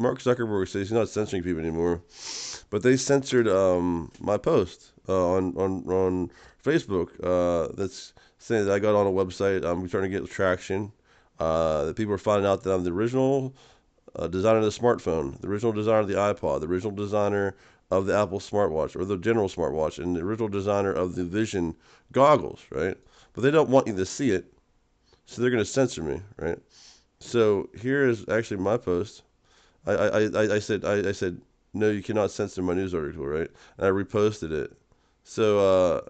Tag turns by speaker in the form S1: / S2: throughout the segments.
S1: Mark Zuckerberg says he's not censoring people anymore, but they censored my post on Facebook that's saying that I got on a website. I'm trying to get traction. That people are finding out that I'm the original designer of the smartphone, the original designer of the iPod, the original designer of the Apple smartwatch or the general smartwatch, and the original designer of the Vision goggles, right? But they don't want you to see it, so they're going to censor me, right? So here is actually my post. I said no, you cannot censor my news article, right? And I reposted it. So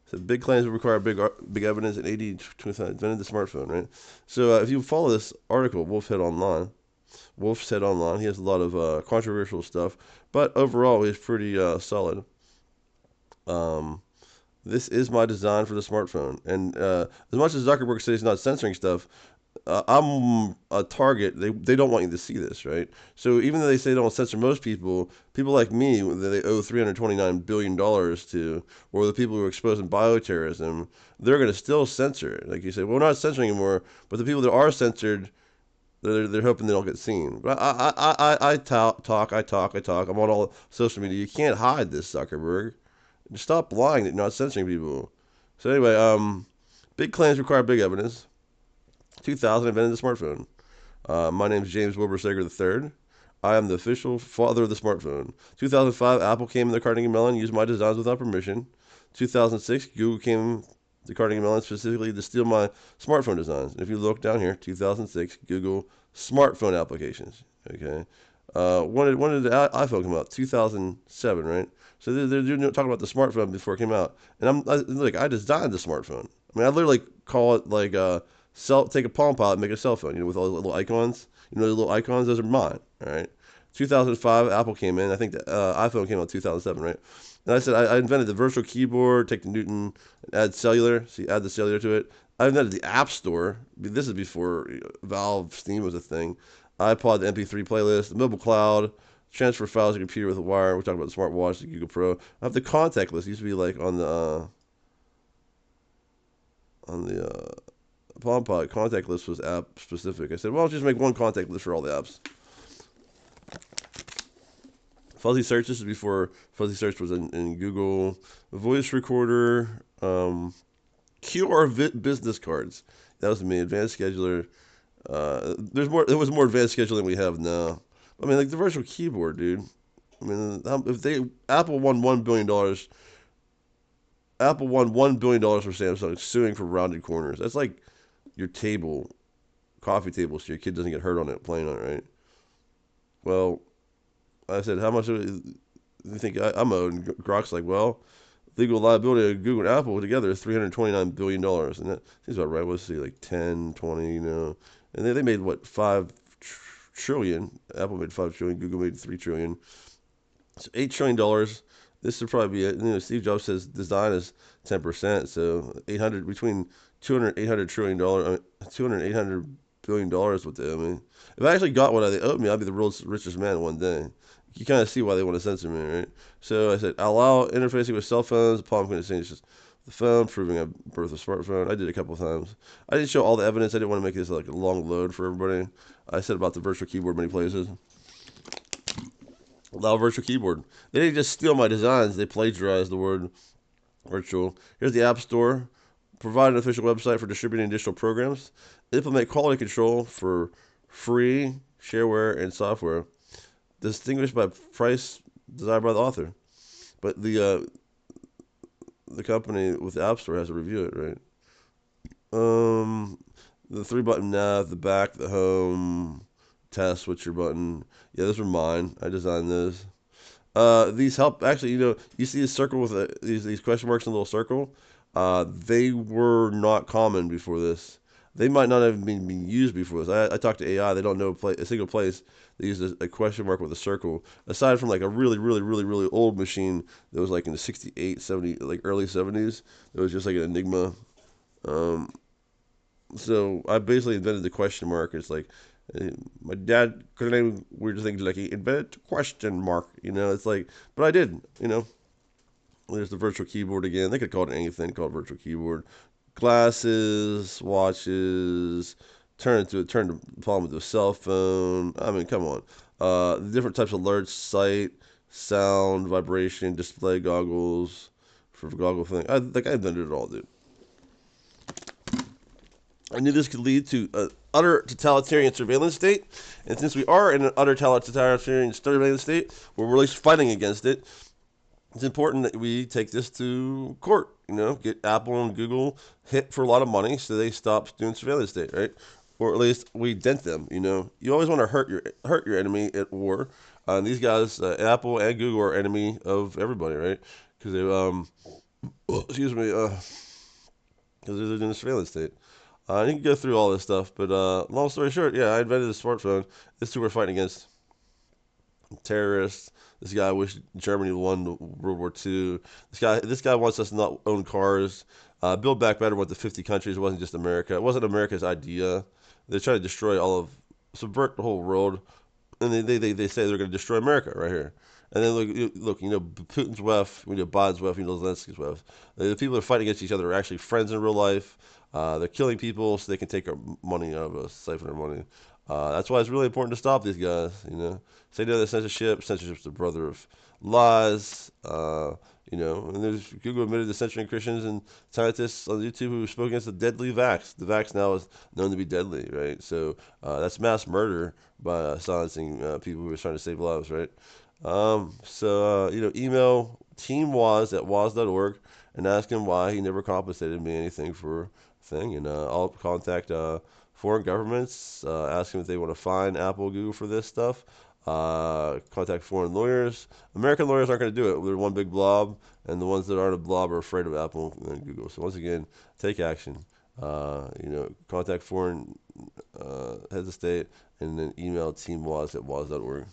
S1: said big claims will require big evidence and 80 invented the smartphone, right? So if you follow this article, Wolf said online, he has a lot of controversial stuff, but overall he's pretty solid. Um, this is my design for the smartphone, and as much as Zuckerberg says he's not censoring stuff, I'm a target. They don't want you to see this, right? So even though they say they don't censor most people, people like me that they owe $329 billion to, or the people who are exposing bioterrorism, they're going to still censor it. Like you say, well, we're not censoring anymore, but the people that are censored, they're hoping they don't get seen. But I talk. I'm on all social media. You can't hide this, Zuckerberg. Just stop lying that you're not censoring people. So anyway, big claims require big evidence. 2000 invented the smartphone. My name is James Wilbur Sager III. I am the official father of the smartphone. 2005, Apple came in the Carnegie Mellon, used my designs without permission. 2006, Google came to Carnegie Mellon specifically to steal my smartphone designs. And if you look down here, 2006, Google smartphone applications. Okay. When did the iPhone come out? 2007, right? So they're talking about the smartphone before it came out. And I designed the smartphone. I mean, I literally call it like take a Palm Pilot and make a cell phone, with all the little icons. The little icons, those are mine, all right? 2005, Apple came in. I think the iPhone came out in 2007, right? And I said I invented the virtual keyboard, take the Newton, and add cellular. So you add the cellular to it. I invented the App Store. This is before Valve, Steam was a thing. iPod, the MP3 playlist, the mobile cloud, transfer files to your computer with a wire. We're talking about the smartwatch, the Google Pro. I have the contact list. It used to be like on the Palm Pilot contact list was app specific. I said, well, I'll just make one contact list for all the apps. Fuzzy search. This is before fuzzy search was in Google. Voice recorder. Business cards. That was me. Advanced scheduler. There was more advanced scheduling than we have now. I mean, like the virtual keyboard, dude. I mean, if Apple won $1 billion. Apple won $1 billion for Samsung suing for rounded corners. That's like your coffee table, so your kid doesn't get hurt on it playing on it, right? Well, I said, how much do you think I'm owed? And Grok's like, well, legal liability of Google and Apple together is $329 billion. And that seems about right. Let's see, like 10, 20, And they made, what, 5 trillion. Apple made 5 trillion. Google made 3 trillion. So $8 trillion. This would probably be it. Steve Jobs says design is 10%. So between 200 and 800 trillion dollars, 200 and 800 billion dollars with them. I mean, if I actually got what they owed me, I'd be the world's richest man one day. You kind of see why they want to censor me, right? So I said, allow interfacing with cell phones. Palm couldn't change just the phone, proving a birth of smartphone. I did it a couple of times. I didn't show all the evidence. I didn't want to make this like a long load for everybody. I said about the virtual keyboard many places. Allow virtual keyboard. They didn't just steal my designs. They plagiarized the word virtual. Here's the App Store. Provide an official website for distributing additional programs. Implement quality control for free shareware and software. Distinguished by price desired by the author. But the company with the App Store has to review it, right? The 3-button nav, the back, the home, test, switch your button. Yeah, those were mine. I designed those. These help actually. You see this circle with these question marks in a little circle. They were not common before this. They might not have been used before this. I talked to AI. They don't know a single place they use a question mark with a circle. Aside from like a really, really, really, really old machine that was like in the 68, 70, like early 70s. It was just like an Enigma. So I basically invented the question mark. It's like my dad could name weird things like he invented question mark. It's like, but I did. There's the virtual keyboard again. They could call it anything. Call it virtual keyboard. Glasses, watches, turn the palm into a cell phone. I mean, come on. The different types of alerts, sight, sound, vibration, display goggles for goggle thing. I invented it all, dude. I knew this could lead to an utter totalitarian surveillance state, and since we are in an utter totalitarian surveillance state, we're really fighting against it. It's important that we take this to court. Get Apple and Google hit for a lot of money so they stop doing surveillance state, right? Or at least we dent them. You always want to hurt your enemy at war. These guys, Apple and Google, are enemy of everybody, right? Because they excuse me, because they're doing a surveillance state. You can go through all this stuff, but long story short, yeah, I invented the smartphone. This is who we're fighting against. Terrorists. This guy wished Germany won World War II. This guy wants us to not own cars. Build Back Better went to 50 countries. It wasn't just America. It wasn't America's idea. They're trying to subvert the whole world, and they say they're going to destroy America right here. And then look, Putin's WEF, Biden's WEF, Zelensky's WEF. The people that are fighting against each other are actually friends in real life. They're killing people so they can take our money out of us, siphon our money. That's why it's really important to stop these guys. Say no to censorship. Censorship's the brother of lies. And there's Google admitted to censoring Christians and scientists on YouTube who spoke against the deadly vax. The vax now is known to be deadly, right? So that's mass murder by silencing people who are trying to save lives, right? Email teamwoz@woz.org and ask him why he never compensated me anything for thing. And I'll contact foreign governments, ask them if they want to fine Apple, Google for this stuff. Contact foreign lawyers. American lawyers aren't going to do it. They're one big blob, and the ones that aren't a blob are afraid of Apple and Google. So once again, take action. Contact foreign heads of state, and then email teamwoz@woz.org.